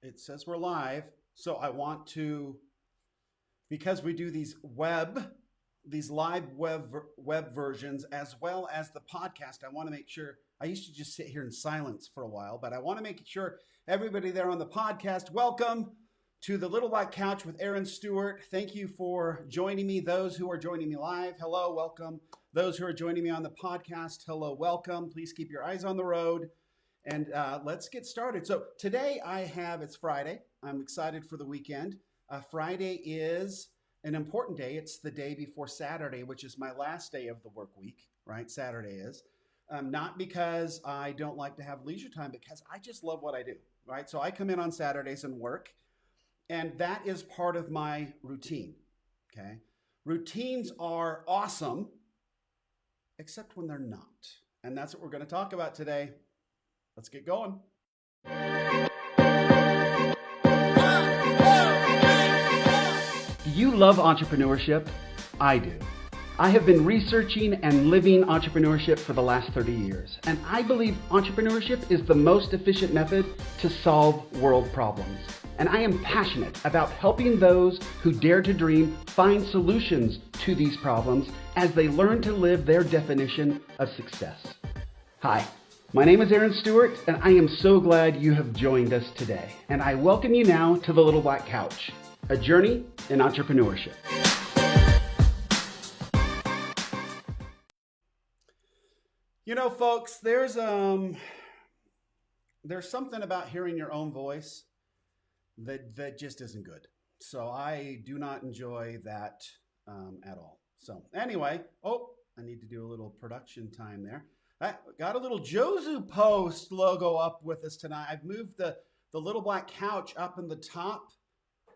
It says we're live, so I want to, because we do these live web versions as well as the podcast. I want to make sure. I used to just sit here in silence for a while, but I want to make sure everybody there on the podcast, welcome to the Little Black Couch with Aaron Stewart. Thank you for joining me. Those who are joining me live, hello, welcome. Those who are joining me on the podcast, hello, welcome. Please keep your eyes on the road. And let's get started. So today it's Friday. I'm excited for the weekend. Friday is an important day. It's the day before Saturday, which is my last day of the work week, right? Saturday is. Not because I don't like to have leisure time, because I just love what I do, right? So I come in on Saturdays and work, and that is part of my routine, okay? Routines are awesome, except when they're not. And that's what we're going to talk about today. Let's get going. Do you love entrepreneurship? I do. I have been researching and living entrepreneurship for the last 30 years, and I believe entrepreneurship is the most efficient method to solve world problems. And I am passionate about helping those who dare to dream find solutions to these problems as they learn to live their definition of success. Hi. My name is Aaron Stewart, and I am so glad you have joined us today. And I welcome you now to the Little Black Couch, a journey in entrepreneurship. You know, folks, there's something about hearing your own voice that just isn't good. So I do not enjoy that at all. So anyway, I need to do a little production time there. I got a little Jozu Post logo up with us tonight. I've moved the Little Black Couch up in the top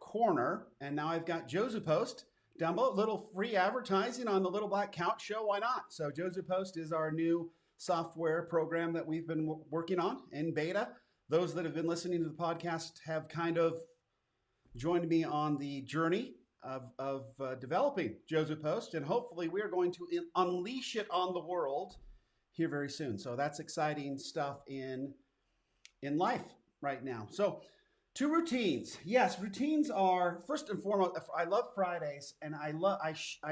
corner, and now I've got Jozu Post down below. Little free advertising on the Little Black Couch show. Why not? So Jozu Post is our new software program that we've been working on in beta. Those that have been listening to the podcast have kind of joined me on the journey of developing Jozu Post, and hopefully we are going to unleash it on the world here very soon. So that's exciting stuff in life right now. So 2 routines. Yes, routines are, first and foremost, I love Fridays, and I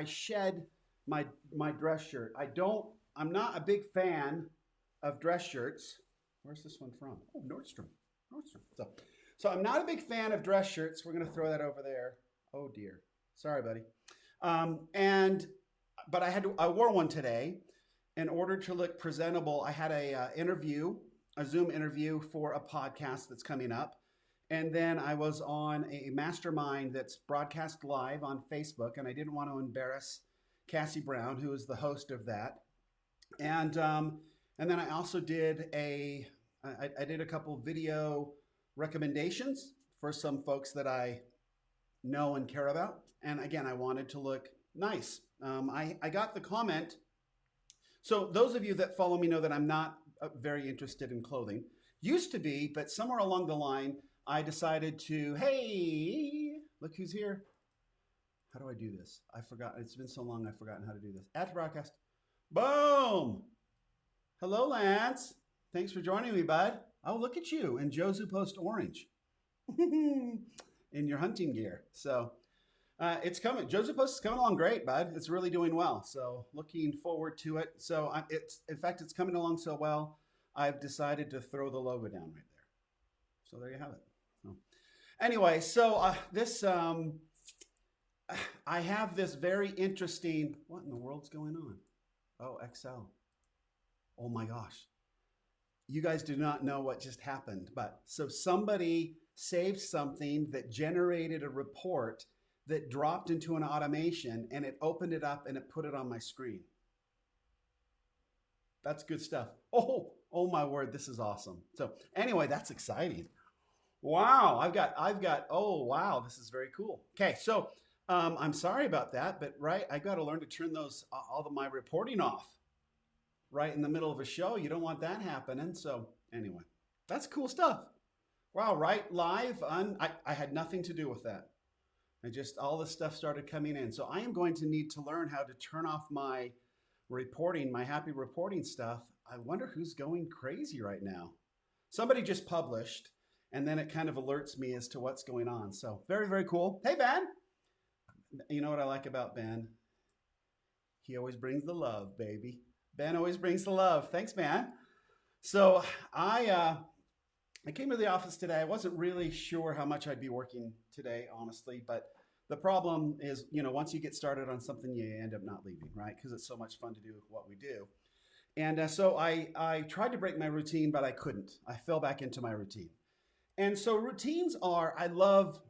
shed my dress shirt. I'm not a big fan of dress shirts. Where's this one from? Oh, Nordstrom. So I'm not a big fan of dress shirts. We're going to throw that over there. Oh dear. Sorry, buddy. But I wore one today. In order to look presentable, I had a Zoom interview for a podcast that's coming up. And then I was on a mastermind that's broadcast live on Facebook, and I didn't want to embarrass Cassie Brown, who is the host of that. And then I also did I did a couple video recommendations for some folks that I know and care about. And again, I wanted to look nice. I got the comment. So those of you that follow me know that I'm not very interested in clothing. Used to be, but somewhere along the line, I decided to, hey, look who's here. How do I do this? I forgot. It's been so long, I've forgotten how to do this. Add to broadcast. Boom. Hello, Lance. Thanks for joining me, bud. Oh, look at you in Jozu Post Orange in your hunting gear. So it's coming. Jozu Post is coming along great, bud. It's really doing well. So looking forward to it. So in fact, it's coming along so well, I've decided to throw the logo down right there. So there you have it. So, anyway, so I have this very interesting, what in the world's going on? Oh, XL. Oh my gosh. You guys do not know what just happened, but so somebody saved something that generated a report that dropped into an automation, and it opened it up and it put it on my screen. That's good stuff. Oh my word, this is awesome. So anyway, that's exciting. Wow, oh wow, this is very cool. Okay, so I'm sorry about that, but right, I got to learn to turn all of my reporting off right in the middle of a show. You don't want that happening. So anyway, that's cool stuff. Wow, right, live. I had nothing to do with that. All this stuff started coming in. So I am going to need to learn how to turn off my reporting, my happy reporting stuff. I wonder who's going crazy right now. Somebody just published, and then it kind of alerts me as to what's going on. So very, very cool. Hey, Ben. You know what I like about Ben? He always brings the love, baby. Ben always brings the love. Thanks, man. So I came to the office today. I wasn't really sure how much I'd be working today, honestly, but the problem is, once you get started on something, you end up not leaving, right? Because it's so much fun to do what we do. And so I tried to break my routine, but I couldn't. I fell back into my routine. And so routines are, I love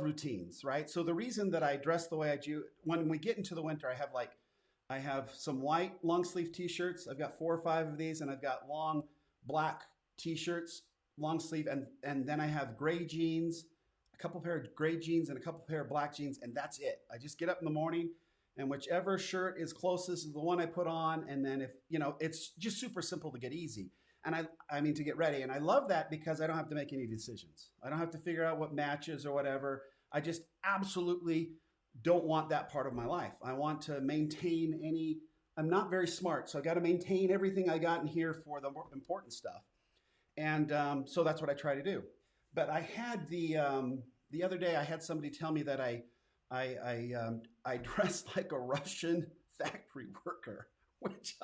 routines, right? So the reason that I dress the way I do, when we get into the winter, I have some white long sleeve t-shirts. I've got 4 or 5 of these, and I've got long black t-shirts, long sleeve, and then I have gray jeans, a couple pair of gray jeans and a couple pair of black jeans, and that's it. I just get up in the morning, and whichever shirt is closest is the one I put on, and then if, it's just super simple to get easy. And I mean to get ready. And I love that because I don't have to make any decisions. I don't have to figure out what matches or whatever. I just absolutely don't want that part of my life. I want to maintain I'm not very smart, so I got to maintain everything I got in here for the more important stuff. And so that's what I try to do. But I had the other day, I had somebody tell me that I dressed like a Russian factory worker, which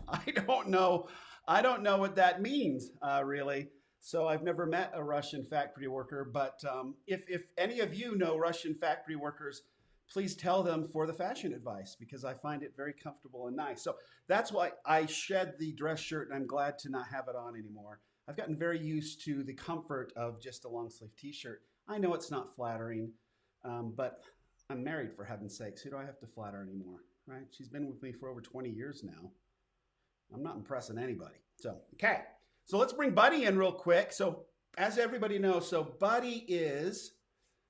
I don't know. I don't know what that means, really. So I've never met a Russian factory worker, but if any of you know Russian factory workers, please tell them for the fashion advice, because I find it very comfortable and nice. So that's why I shed the dress shirt, and I'm glad to not have it on anymore. I've gotten very used to the comfort of just a long sleeve t-shirt. I know it's not flattering, but I'm married, for heaven's sakes. Who do I have to flatter anymore, right? She's been with me for over 20 years now. I'm not impressing anybody. So, okay. So let's bring Buddy in real quick. So as everybody knows, so Buddy is,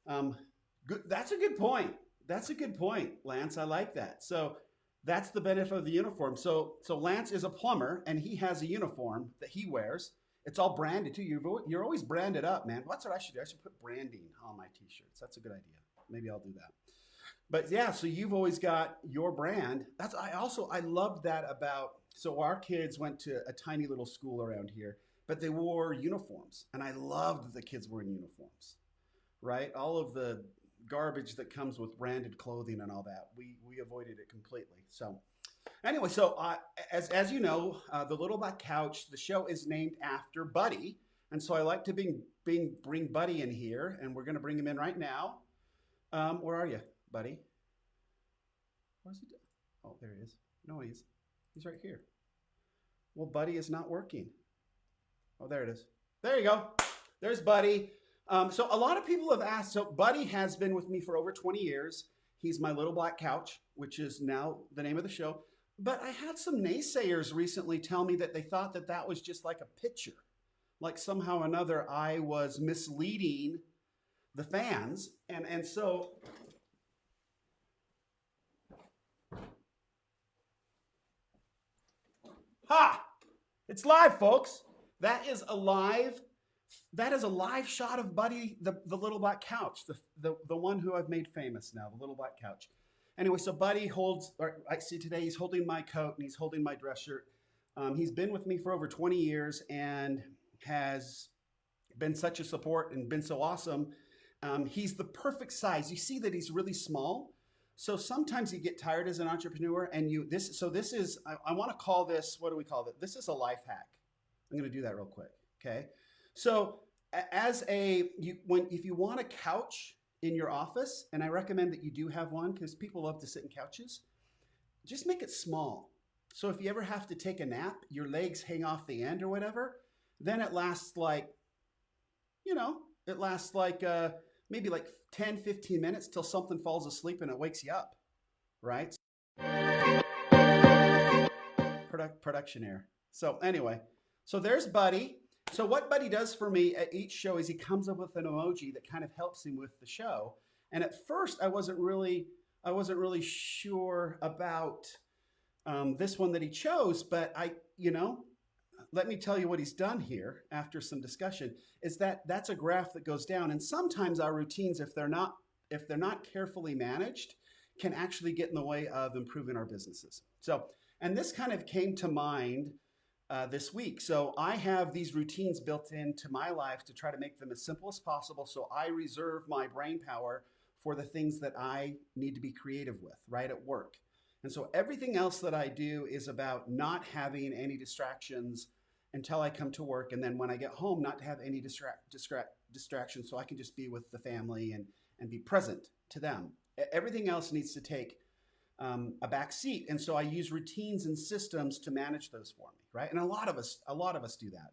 good. That's a good point. That's a good point, Lance. I like that. So that's the benefit of the uniform. So Lance is a plumber, and he has a uniform that he wears. It's all branded too. You're always branded up, man. That's what I should do. I should put branding on my t-shirts. That's a good idea. Maybe I'll do that. But yeah, so you've always got your brand. I love that about, so our kids went to a tiny little school around here, but they wore uniforms. And I loved the kids wearing uniforms, right? All of the garbage that comes with branded clothing and all that, we avoided it completely. So anyway, so as you know, the Little Black Couch, the show is named after Buddy. And so I like to bring Buddy in here, and we're going to bring him in right now. Where are you, Buddy? Where's he? Oh, there he is. No, he's right here. Well, Buddy is not working. Oh, there it is. There you go. There's Buddy. So a lot of people have asked, so Buddy has been with me for over 20 years. He's my Little Black Couch, which is now the name of the show. But I had some naysayers recently tell me that they thought that that was just like a picture. Like somehow or another I was misleading the fans. And so ha! It's live, folks. That is a live shot of Buddy, the Little Black Couch, the one who I've made famous now, the Little Black Couch. Anyway, so Buddy I see today he's holding my coat and he's holding my dress shirt. He's been with me for over 20 years and has been such a support and been so awesome. He's the perfect size. You see that he's really small. So sometimes you get tired as an entrepreneur, and I want to call this, what do we call it? This is a life hack. I'm going to do that real quick. Okay. So if you want a couch in your office, and I recommend that you do have one because people love to sit in couches, just make it small. So if you ever have to take a nap, your legs hang off the end or whatever, then it lasts maybe like 10, 15 minutes till something falls asleep and it wakes you up, right? Production error. So anyway, so there's Buddy. So what Buddy does for me at each show is he comes up with an emoji that kind of helps him with the show. And at first I wasn't really sure about this one that he chose, but let me tell you what he's done here after some discussion is that's a graph that goes down. And sometimes our routines, if they're not carefully managed, can actually get in the way of improving our businesses. So, and this kind of came to mind this week. So I have these routines built into my life to try to make them as simple as possible. So I reserve my brain power for the things that I need to be creative with, right at work. And so everything else that I do is about not having any distractions until I come to work. And then when I get home, not to have any distractions so I can just be with the family and be present to them. Everything else needs to take a back seat. And so I use routines and systems to manage those for me, right? And a lot of us do that.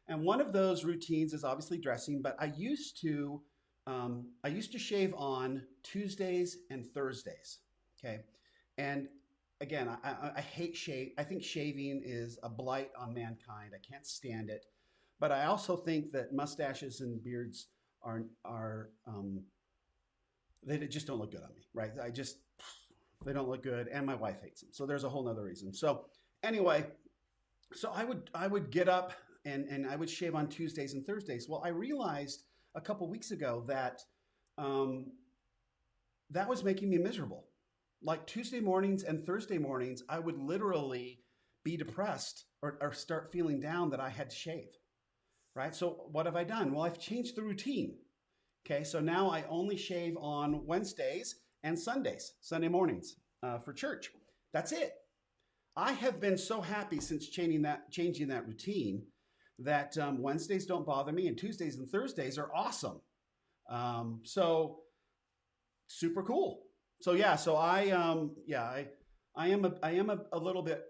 And one of those routines is obviously dressing, but I used to shave on Tuesdays and Thursdays. Okay. And again, I hate shave. I think shaving is a blight on mankind. I can't stand it. But I also think that mustaches and beards are they just don't look good on me, right? They don't look good, and my wife hates them. So there's a whole nother reason. So anyway, so I would get up and I would shave on Tuesdays and Thursdays. Well, I realized a couple weeks ago that that was making me miserable. Like Tuesday mornings and Thursday mornings, I would literally be depressed or start feeling down that I had to shave, right? So what have I done? Well, I've changed the routine. Okay, so now I only shave on Wednesdays and Sundays, Sunday mornings for church. That's it. I have been so happy since changing that routine that Wednesdays don't bother me and Tuesdays and Thursdays are awesome. So super cool. So yeah, so I am a little bit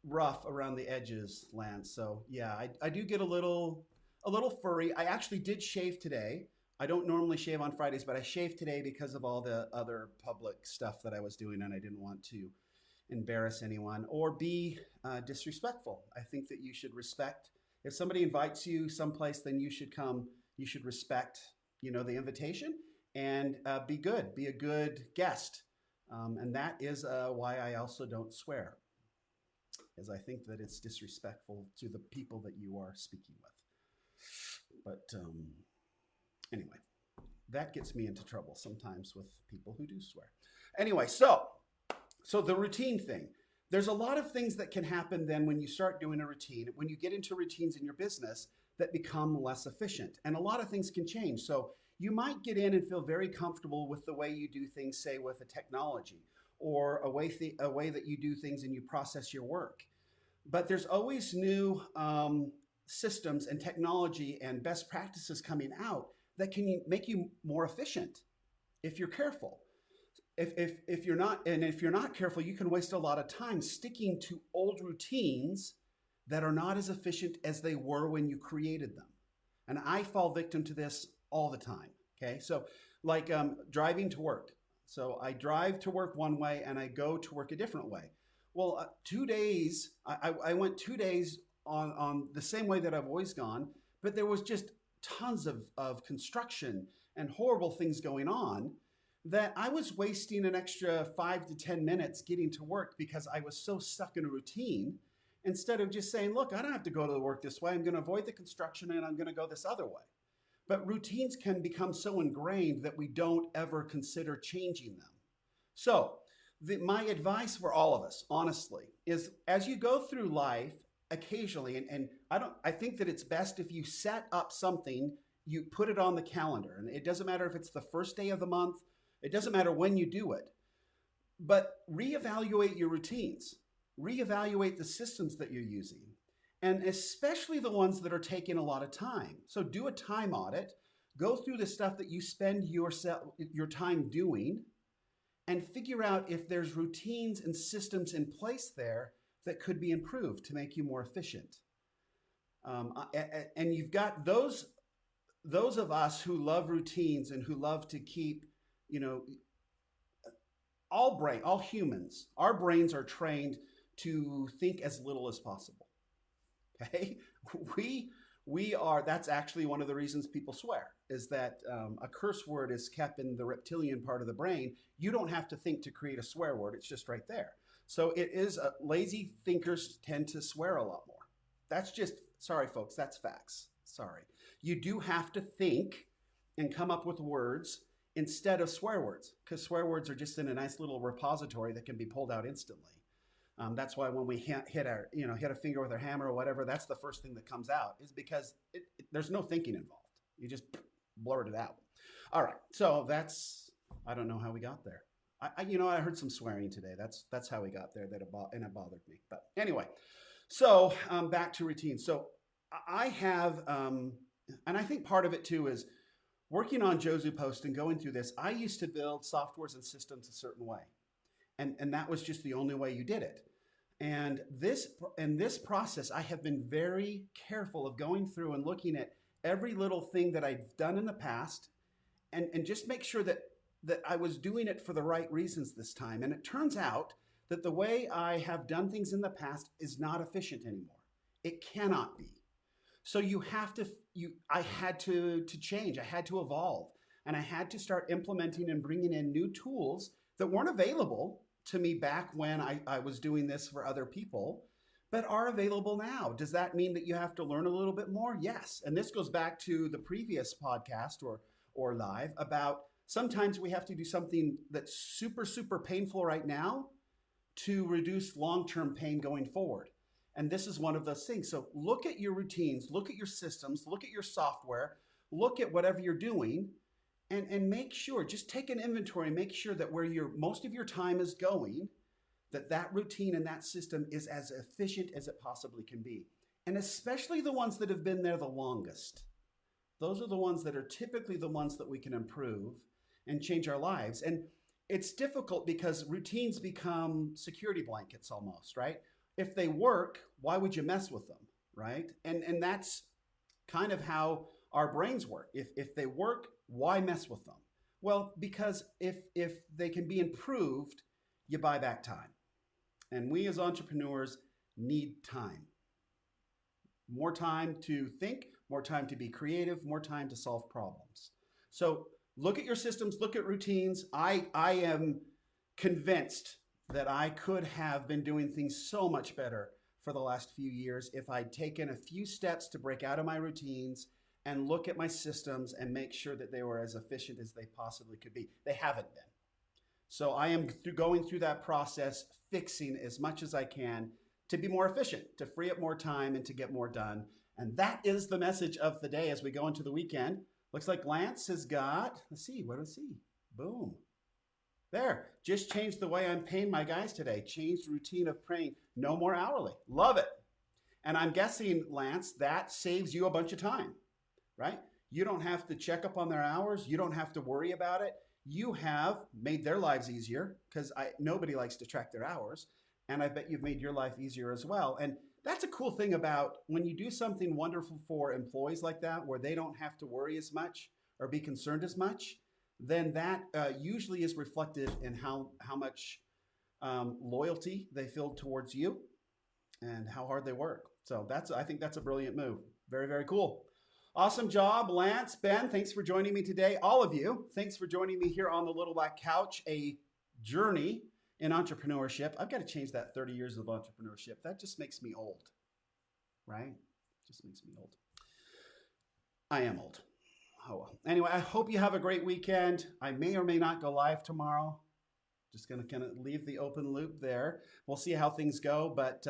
rough around the edges, Lance. So yeah, I do get a little furry. I actually did shave today. I don't normally shave on Fridays, but I shaved today because of all the other public stuff that I was doing, and I didn't want to embarrass anyone or be disrespectful. I think that you should respect. If somebody invites you someplace, then you should come. You should respect, the invitation and be good. Be a good guest, and that is why I also don't swear, as I think that it's disrespectful to the people that you are speaking with. But anyway, that gets me into trouble sometimes with people who do swear. Anyway, so the routine thing. There's a lot of things that can happen then when you start doing a routine, when you get into routines in your business that become less efficient. And a lot of things can change. So you might get in and feel very comfortable with the way you do things, say with a technology or a way that you do things and you process your work. But there's always new systems and technology and best practices coming out that can make you more efficient if you're careful. If you're not careful, you can waste a lot of time sticking to old routines that are not as efficient as they were when you created them. And I fall victim to this all the time. Okay, so like driving to work. So I drive to work one way and I go to work a different way. Well, 2 days, I went 2 days on the same way that I've always gone, but there was just tons of construction and horrible things going on that I was wasting an extra 5 to 10 minutes getting to work because I was so stuck in a routine instead of just saying, look, I don't have to go to work this way. I'm going to avoid the construction and I'm going to go this other way. But routines can become so ingrained that we don't ever consider changing them. So my advice for all of us, honestly, is as you go through life, occasionally, and I think that it's best if you set up something, you put it on the calendar. And it doesn't matter if it's the first day of the month, it doesn't matter when you do it, but reevaluate your routines, reevaluate the systems that you're using, and especially the ones that are taking a lot of time. So do a time audit, go through the stuff that you spend your time doing, and figure out if there's routines and systems in place there that could be improved to make you more efficient. And you've got those of us who love routines and who love to keep, all humans, our brains are trained to think as little as possible. Okay, that's actually one of the reasons people swear, is that a curse word is kept in the reptilian part of the brain. You don't have to think to create a swear word. It's just right there. So it is, lazy thinkers tend to swear a lot more. That's just, sorry folks, that's facts. Sorry. You do have to think and come up with words instead of swear words, because swear words are just in a nice little repository that can be pulled out instantly. That's why when we hit a finger with our hammer or whatever, that's the first thing that comes out, is because there's no thinking involved. You just blurt it out. All right, so I don't know how we got there. I heard some swearing today. That's how we got there. And it bothered me. But anyway, so back to routine. So I have, and I think part of it too is working on Josu Post and going through this. I used to build softwares and systems a certain way. And that was just the only way you did it. And in this process, I have been very careful of going through and looking at every little thing that I've done in the past and just make sure that I was doing it for the right reasons this time. And it turns out that the way I have done things in the past is not efficient anymore. It cannot be. So I had to change. I had to evolve. And I had to start implementing and bringing in new tools that weren't available to me back when I was doing this for other people, but are available now. Does that mean that you have to learn a little bit more? Yes. And this goes back to the previous podcast or live about sometimes we have to do something that's super, super painful right now to reduce long-term pain going forward. And this is one of those things. So look at your routines, look at your systems, look at your software, look at whatever you're doing, and make sure, just take an inventory and make sure that where most of your time is going, that routine and that system is as efficient as it possibly can be. And especially the ones that have been there the longest. Those are the ones that are typically the ones that we can improve and change our lives. And it's difficult because routines become security blankets almost, right? If they work, why would you mess with them, right? And that's kind of how our brains work. If they work, why mess with them? Well, because if they can be improved, you buy back time. And we as entrepreneurs need time. More time to think, more time to be creative, more time to solve problems. So look at your systems, look at routines. I am convinced that I could have been doing things so much better for the last few years if I'd taken a few steps to break out of my routines and look at my systems and make sure that they were as efficient as they possibly could be. They haven't been. So I am going through that process, fixing as much as I can to be more efficient, to free up more time and to get more done. And that is the message of the day as we go into the weekend. Looks like Lance has got, let's see, what do we see? Boom. There, just changed the way I'm paying my guys today. Changed routine of paying, no more hourly. Love it. And I'm guessing, Lance, that saves you a bunch of time, right? You don't have to check up on their hours. You don't have to worry about it. You have made their lives easier because nobody likes to track their hours. And I bet you've made your life easier as well. And that's a cool thing about when you do something wonderful for employees like that, where they don't have to worry as much or be concerned as much, then that usually is reflected in how much loyalty they feel towards you and how hard they work. So I think that's a brilliant move. Very, very cool. Awesome job, Lance, Ben, thanks for joining me today. All of you, thanks for joining me here on the Little Black Couch, a journey in entrepreneurship. I've got to change that 30 years of entrepreneurship. That just makes me old, right? Just makes me old. I am old. Oh, well. Anyway, I hope you have a great weekend. I may or may not go live tomorrow. Just going to kind of leave the open loop there. We'll see how things go, but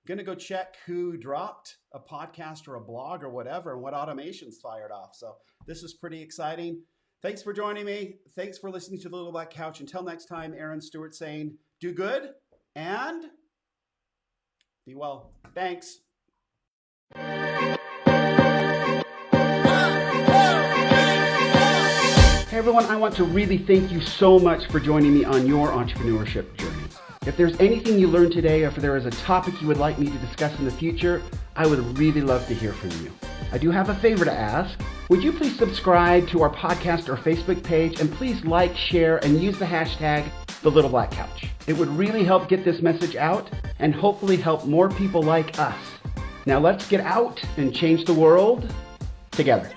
going to go check who dropped a podcast or a blog or whatever and what automations fired off. So this is pretty exciting. Thanks for joining me. Thanks for listening to the Little Black Couch. Until next time, Aaron Stewart saying, do good and be well. Thanks. Hey everyone, I want to really thank you so much for joining me on your entrepreneurship journey. If there's anything you learned today, or if there is a topic you would like me to discuss in the future, I would really love to hear from you. I do have a favor to ask. Would you please subscribe to our podcast or Facebook page, and please like, share, and use the hashtag #TheLittleBlackCouch. It would really help get this message out and hopefully help more people like us. Now let's get out and change the world together.